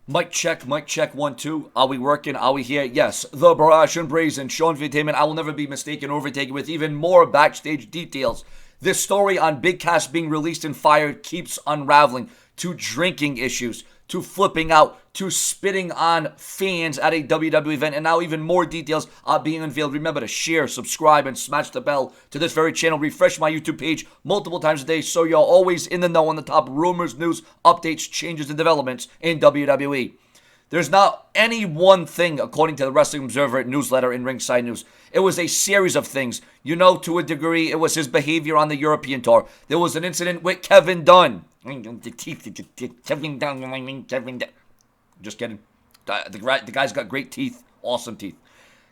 Mic check, 1, 2. Are we working? Are we here? Yes. The brash and brazen Sean Entertainment. I will never be mistaken or overtaken with even more backstage details. This story on Big Cass being released and fired keeps unraveling to drinking issues, to flipping out, to spitting on fans at a WWE event, and now even more details are being unveiled. Remember to share, subscribe, and smash the bell to this very channel. Refresh my YouTube page multiple times a day so you're always in the know on the top rumors, news, updates, changes, and developments in WWE. There's not any one thing, according to the Wrestling Observer newsletter and Ringside News. It was a series of things. You know, to a degree, it was his behavior on the European tour. There was an incident with Kevin Dunn. Kevin Dunn. Just kidding. The guy's got great teeth. Awesome teeth.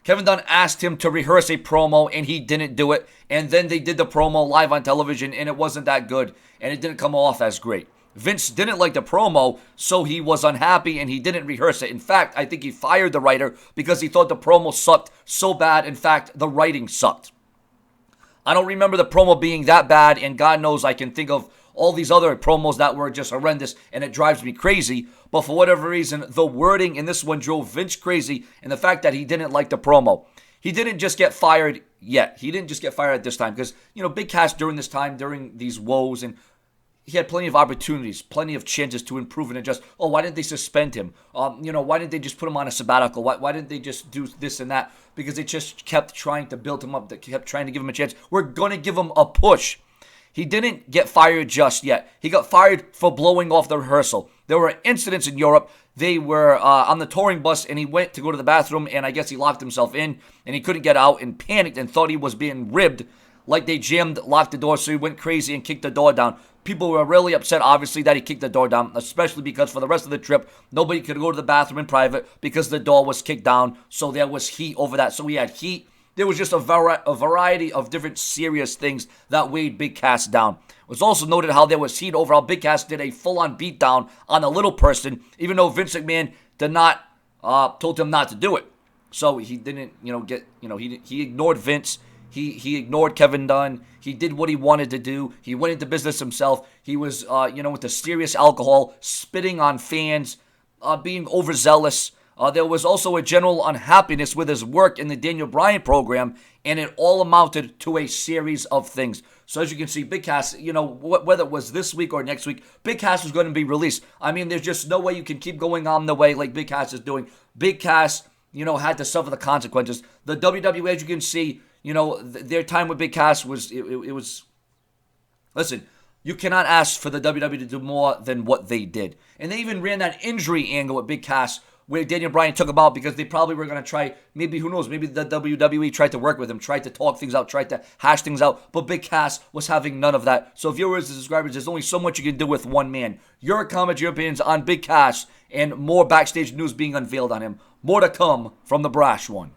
Kevin Dunn asked him to rehearse a promo, and he didn't do it. And then they did the promo live on television, and it wasn't that good. And it didn't come off as great. Vince didn't like the promo, so he was unhappy and he didn't rehearse it. In fact, I think he fired the writer because he thought the promo sucked so bad. In fact, the writing sucked. I don't remember the promo being that bad, and God knows I can think of all these other promos that were just horrendous, and it drives me crazy. But for whatever reason, the wording in this one drove Vince crazy, and the fact that he didn't like the promo. He didn't just get fired yet. He didn't just get fired at this time because, Big Cass during this time, during these woes, and he had plenty of opportunities, plenty of chances to improve and adjust. Oh, why didn't they suspend him? Why didn't they just put him on a sabbatical? Why didn't they just do this and that? Because they just kept trying to build him up. They kept trying to give him a chance. We're going to give him a push. He didn't get fired just yet. He got fired for blowing off the rehearsal. There were incidents in Europe. They were on the touring bus, and he went to go to the bathroom, and I guess he locked himself in, and he couldn't get out and panicked and thought he was being ribbed, like they locked the door, so he went crazy and kicked the door down. People were really upset, obviously, that he kicked the door down, especially because for the rest of the trip, nobody could go to the bathroom in private because the door was kicked down, so there was heat over that. So he had heat. There was just a variety of different serious things that weighed Big Cass down. It was also noted how there was heat over how Big Cass did a full-on beatdown on a little person, even though Vince McMahon did not, told him not to do it. So he didn't, he ignored Vince. He ignored Kevin Dunn. He did what he wanted to do. He went into business himself. He was, with the serious alcohol, spitting on fans, being overzealous. There was also a general unhappiness with his work in the Daniel Bryan program, and it all amounted to a series of things. So as you can see, Big Cass, whether it was this week or next week, Big Cass was going to be released. I mean, there's just no way you can keep going on the way like Big Cass is doing. Big Cass, had to suffer the consequences. The WWE, as you can see, their time with Big Cass was, it was, listen, you cannot ask for the WWE to do more than what they did. And they even ran that injury angle with Big Cass where Daniel Bryan took him out because they probably were going to try, maybe, who knows, maybe the WWE tried to work with him, tried to talk things out, tried to hash things out, but Big Cass was having none of that. So viewers and subscribers, there's only so much you can do with one man. Your comments, your opinions on Big Cass, and more backstage news being unveiled on him. More to come from the brash one.